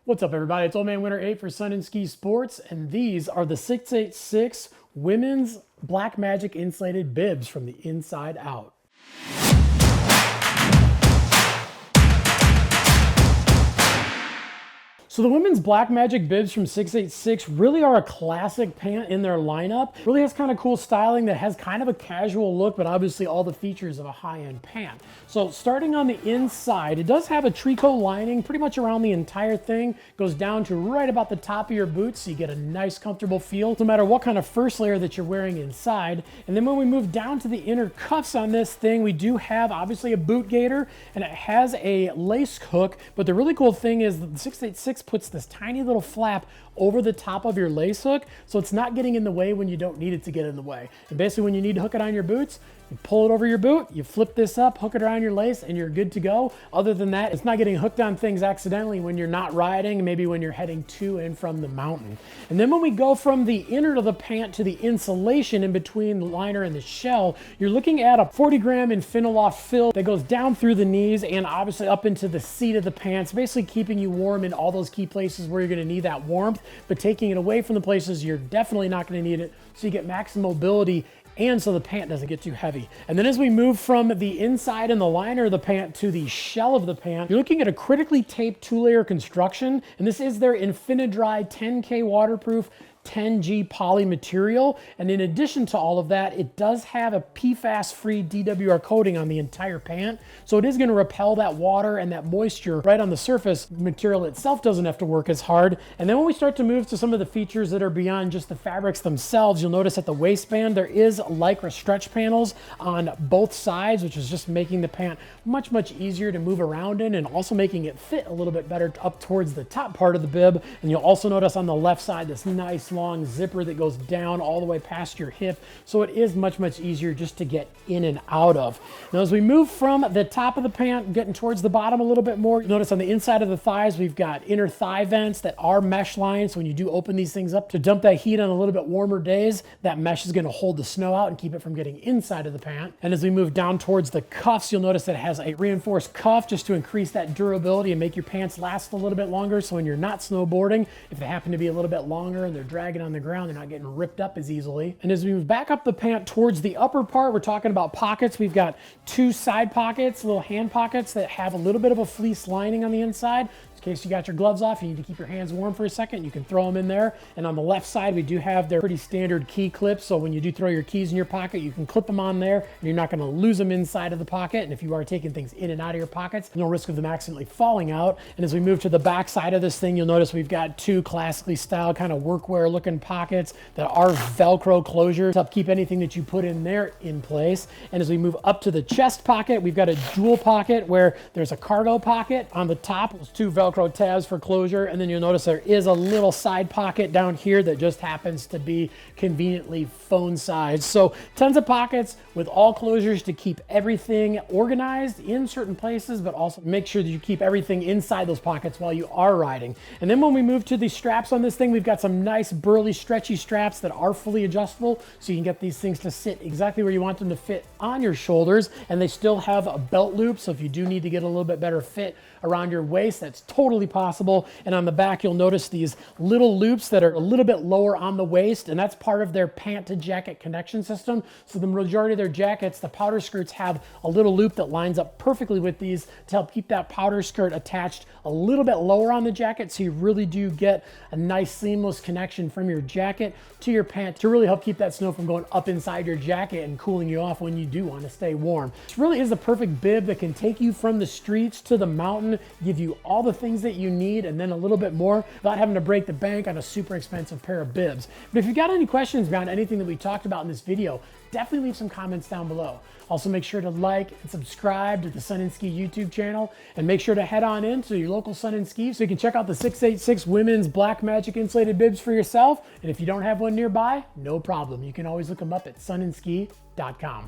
What's up, everybody? It's Old Man Winter 8 for Sun and Ski Sports, and these are the 686 Women's Black Magic Insulated Bibs from the inside out. So the women's Black Magic Bibs from 686 really are a classic pant in their lineup. Really has kind of cool styling that has kind of a casual look, but obviously all the features of a high-end pant. So starting on the inside, it does have a tricot lining pretty much around the entire thing. Goes down to right about the top of your boots, so you get a nice comfortable feel no matter what kind of first layer that you're wearing inside. And then when we move down to the inner cuffs on this thing, we do have obviously a boot gaiter, and it has a lace hook. But the really cool thing is that the 686 puts this tiny little flap over the top of your lace hook, so it's not getting in the way when you don't need it to get in the way. And basically when you need to hook it on your boots, you pull it over your boot, you flip this up, hook it around your lace, and you're good to go. Other than that, it's not getting hooked on things accidentally when you're not riding, maybe when you're heading to and from the mountain. And then when we go from the inner of the pant to the insulation in between the liner and the shell, you're looking at a 40-gram Infinaloft fill that goes down through the knees and obviously up into the seat of the pants, basically keeping you warm in all those key places where you're going to need that warmth, but taking it away from the places you're definitely not going to need it, so you get maximum mobility and so the pant doesn't get too heavy. And then as we move from the inside and the liner of the pant to the shell of the pant, you're looking at a critically taped 2-layer construction, and this is their Infinidry 10K waterproof 10G poly material. And in addition to all of that, it does have a PFAS-free DWR coating on the entire pant. So it is going to repel that water and that moisture right on the surface. The material itself doesn't have to work as hard. And then when we start to move to some of the features that are beyond just the fabrics themselves, you'll notice at the waistband, there is Lycra stretch panels on both sides, which is just making the pant much easier to move around in and also making it fit a little bit better up towards the top part of the bib. And you'll also notice on the left side, this nice long zipper that goes down all the way past your hip, so it is much easier just to get in and out of. Now as we move from the top of the pant getting towards the bottom a little bit more, you'll notice on the inside of the thighs we've got inner thigh vents that are mesh lined, so when you do open these things up to dump that heat on a little bit warmer days, that mesh is going to hold the snow out and keep it from getting inside of the pant. And as we move down towards the cuffs, you'll notice that it has a reinforced cuff just to increase that durability and make your pants last a little bit longer, so when you're not snowboarding, if they happen to be a little bit longer and they're dragging on the ground, they're not getting ripped up as easily. And as we move back up the pant towards the upper part, we're talking about pockets. We've got 2 side pockets, little hand pockets that have a little bit of a fleece lining on the inside. In case you got your gloves off, you need to keep your hands warm for a second, you can throw them in there. And on the left side, we do have their pretty standard key clips, so when you do throw your keys in your pocket, you can clip them on there, and you're not gonna lose them inside of the pocket. And if you are taking things in and out of your pockets, no risk of them accidentally falling out. And as we move to the back side of this thing, you'll notice we've got 2 classically styled kind of workwear looking pockets that are Velcro closures to help keep anything that you put in there in place. And as we move up to the chest pocket, we've got a dual pocket where there's a cargo pocket on the top, those 2 Velcro tabs for closure, and then you'll notice there is a little side pocket down here that just happens to be conveniently phone size. So tons of pockets with all closures to keep everything organized in certain places, but also make sure that you keep everything inside those pockets while you are riding. And then when we move to the straps on this thing, we've got some nice burly stretchy straps that are fully adjustable, so you can get these things to sit exactly where you want them to fit on your shoulders. And they still have a belt loop, so if you do need to get a little bit better fit around your waist, that's totally possible. And on the back, you'll notice these little loops that are a little bit lower on the waist, and that's part of their pant to jacket connection system. So the majority of their jackets, the powder skirts, have a little loop that lines up perfectly with these to help keep that powder skirt attached a little bit lower on the jacket, so you really do get a nice seamless connection from your jacket to your pant to really help keep that snow from going up inside your jacket and cooling you off when you do want to stay warm. This really is the perfect bib that can take you from the streets to the mountain, give you all the things that you need and then a little bit more without having to break the bank on a super expensive pair of bibs. But if you've got any questions about anything that we talked about in this video, definitely leave some comments down below. Also make sure to like and subscribe to the Sun and Ski YouTube channel, and make sure to head on into your local Sun and Ski so you can check out the 686 Women's Black Magic Insulated Bibs for yourself. And if you don't have one nearby, no problem. You can always look them up at sunandski.com.